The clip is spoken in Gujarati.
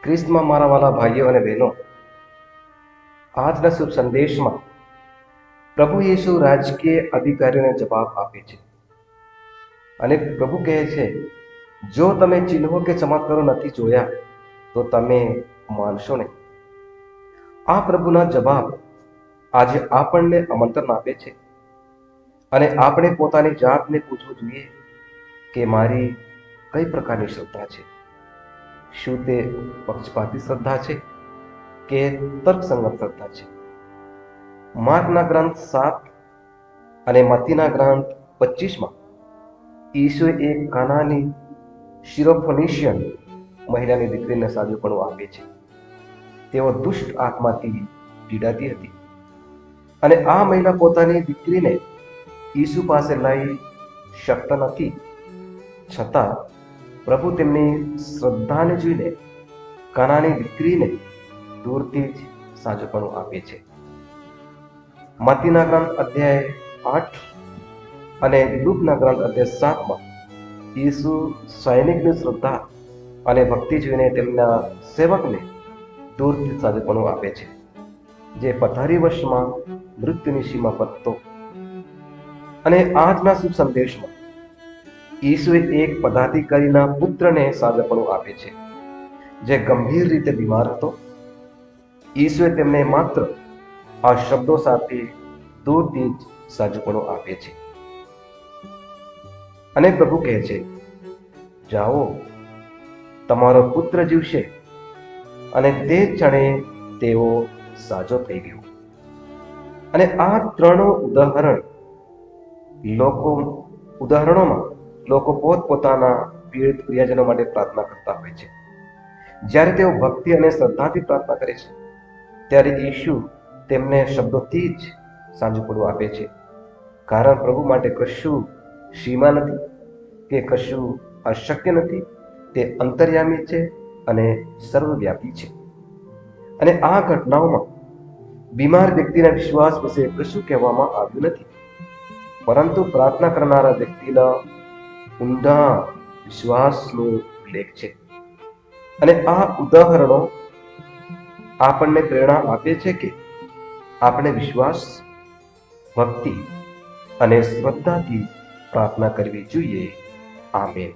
ખ્રિસ્તમાં મારા વાલા ભાઈઓ અને બહેનો, આજના શુભ સંદેશમાં પ્રભુ યેસુ રાજકીય અધિકારીઓને જવાબ આપે છે અને પ્રભુ કહે છે, જો તમે ચિહ્નો કે ચમત્કારો નથી જોયા તો તમે માનશો નહીં. આ પ્રભુના જવાબ આજે આપણને આમંત્રણ આપે છે અને આપણે પોતાની જાતને પૂછવું જોઈએ કે મારી કઈ પ્રકારની શ્રદ્ધા છે. શું તે પક્ષપાતી શ્રદ્ધા છે કે તર્કસંગત શ્રદ્ધા છે? માર્કના ગ્રંથ 7 અને મત્તીના ગ્રંથ 25માં ઈસુએ એક કાનાની સિરોફોનિશિયન મહિલાની દીકરીને સાજુપણું આપે છે. તેઓ દુષ્ટ આત્માથી પીડાતી હતી અને આ મહિલા પોતાની દીકરીને ઈસુ પાસે લઈ શકતા નથી. છતાં પ્રભુ તેમની શ્રદ્ધાને જોઈને કાનાની દીકરીને દૂરથી જ સાજુપણું આપે છે. મત્તીના ગ્રંથ અધ્યાય 8 અને લૂકના ગ્રંથ અધ્યાય 7માં ઈસુ સૈનિકની શ્રદ્ધા અને ભક્તિ જોઈને તેમના સેવકને દૂરથી સાજુપણું આપે છે, જે પથારી વશમાં મૃત્યુની સીમા પર હતો. અને આજના શુભ સંદેશમાં ઈસુએ એક પદાધિકારીના પુત્રને સાજુપણું આપે છે, જે ગંભીર રીતે બીમાર હતો. ઈસુએ તેમને માત્ર આ શબ્દો સાથે દૂરથી જ સાજુપણું આપે છે અને પ્રભુ કહે છે, જાઓ, તમારો પુત્ર જીવશે. અને તે ક્ષણે તેઓ સાજો થઈ ગયો. અને આ ત્રણ ઉદાહરણોમાં લોકો પોતપોતાના પીડિત પ્રિયજનો માટે પ્રાર્થના કરતા હોય છે. જ્યારે તેઓ ભક્તિ અને શ્રદ્ધાથી પ્રાર્થના કરે છે, ત્યારે ઈસુ તેમને શબ્દોથી જ સાજુપણું આપે છે. કારણ પ્રભુ માટે કશું સીમા નથી કે કશું અશક્ય નથી. તે અંતર્યામી છે અને સર્વવ્યાપી છે. અને આ ઘટનાઓમાં બીમાર વ્યક્તિના વિશ્વાસ વિશે કશું કહેવામાં આવ્યું નથી, પરંતુ પ્રાર્થના કરનારા વ્યક્તિના ઊંડા વિશ્વાસનો ઉલ્લેખ છે. અને આ ઉદાહરણો આપણને પ્રેરણા આપે છે કે આપણે વિશ્વાસ, ભક્તિ અને શ્રદ્ધાથી પ્રાર્થના કરવી જોઈએ. આમેન.